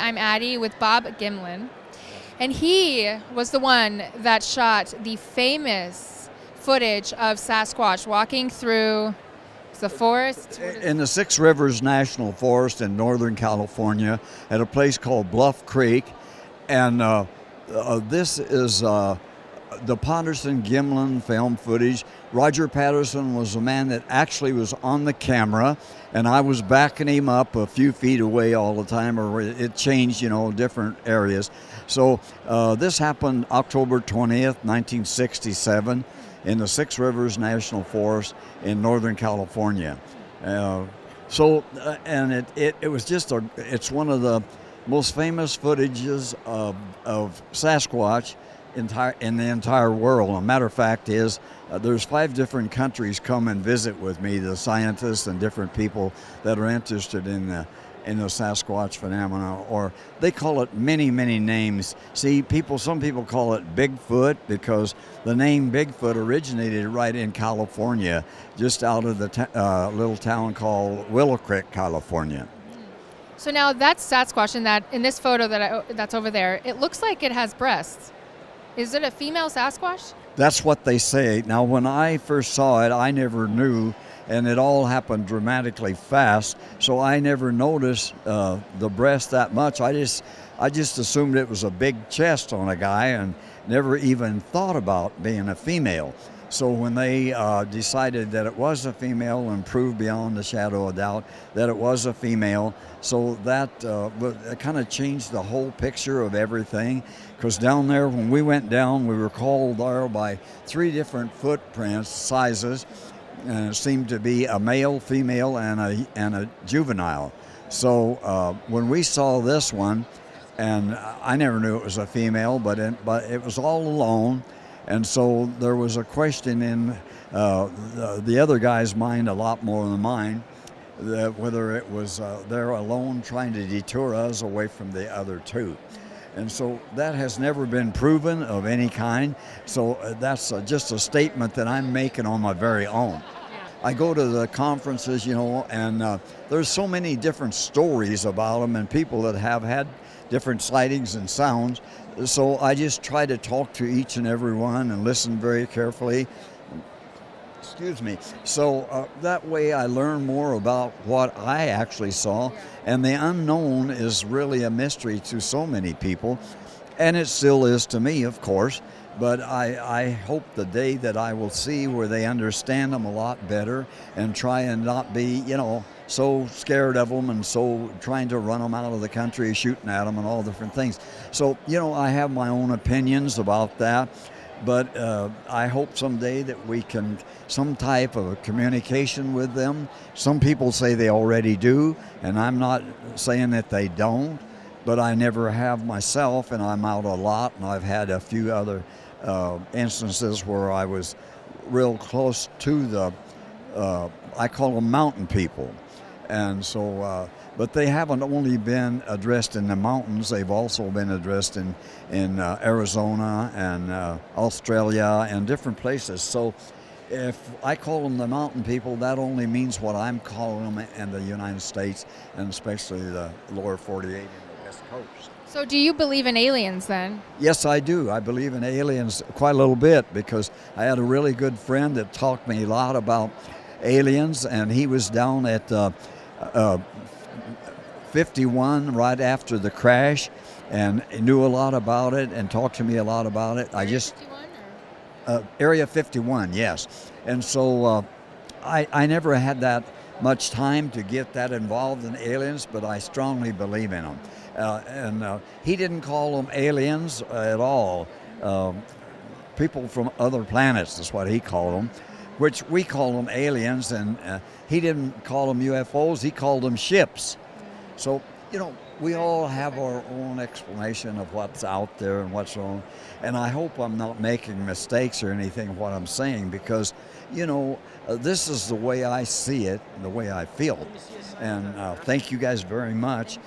I'm Addie with Bob Gimlin, and he was the one that shot the famous footage of Sasquatch walking through the forest. In the Six Rivers National Forest in Northern California at a place called Bluff Creek. And this is the Patterson-Gimlin film footage. Roger Patterson was the man that actually was on the camera, and I was backing him up a few feet away all the time, or it changed, different areas. So this happened October 20th, 1967 in the Six Rivers National Forest in Northern California. And it was just it's one of the most famous footages of Sasquatch in the entire world. A matter of fact is, there's 5 different countries come and visit with me, the scientists and different people that are interested in the Sasquatch phenomena, or they call it many names. See, some people call it Bigfoot because the name Bigfoot originated right in California, just out of the little town called Willow Creek, California. So now that's Sasquatch, and in this photo that's over there, it looks like it has breasts. Is it a female Sasquatch? That's what they say. Now, when I first saw it, I never knew, and it all happened dramatically fast, so I never noticed the breast that much. I just assumed it was a big chest on a guy and never even thought about being a female. So when they decided that it was a female and proved beyond a shadow of doubt that it was a female, so that kind of changed the whole picture of everything. Because down there, when we went down, we were called there by 3 different footprints, sizes, and it seemed to be a male, female, and a juvenile. So when we saw this one, and I never knew it was a female, but it was all alone. And so there was a question in the other guy's mind, a lot more than mine, that whether it was they're alone trying to detour us away from the other 2. And so that has never been proven of any kind. So that's just a statement that I'm making on my very own. I go to the conferences, and there's so many different stories about them and people that have had different sightings and sounds. So I just try to talk to each and every one and listen very carefully. Excuse me. So that way I learn more about what I actually saw. And the unknown is really a mystery to so many people. And it still is to me, of course. But I hope the day that I will see where they understand them a lot better and try and not be, so scared of them and so trying to run them out of the country, shooting at them and all different things. So, I have my own opinions about that. But I hope someday that we can some type of communication with them. Some people say they already do, and I'm not saying that they don't, but I never have myself, and I'm out a lot, and I've had a few other instances where I was real close to the, I call them mountain people. And so, but they haven't only been addressed in the mountains, they've also been addressed in Arizona and Australia and different places. So if I call them the mountain people, that only means what I'm calling them in the United States, and especially the lower 48 and the West Coast. So do you believe in aliens then? Yes, I do. I believe in aliens quite a little bit because I had a really good friend that taught me a lot about aliens, and he was down at 51 right after the crash, and he knew a lot about it and talked to me a lot about it. Area 51, yes. And so I never had that much time to get that involved in aliens, but I strongly believe in them. And he didn't call them aliens at all. People from other planets is what he called them, which we call them aliens, and he didn't call them UFOs, he called them ships. So, we all have our own explanation of what's out there and what's wrong. And I hope I'm not making mistakes or anything what I'm saying, because, this is the way I see it and the way I feel it. And thank you guys very much.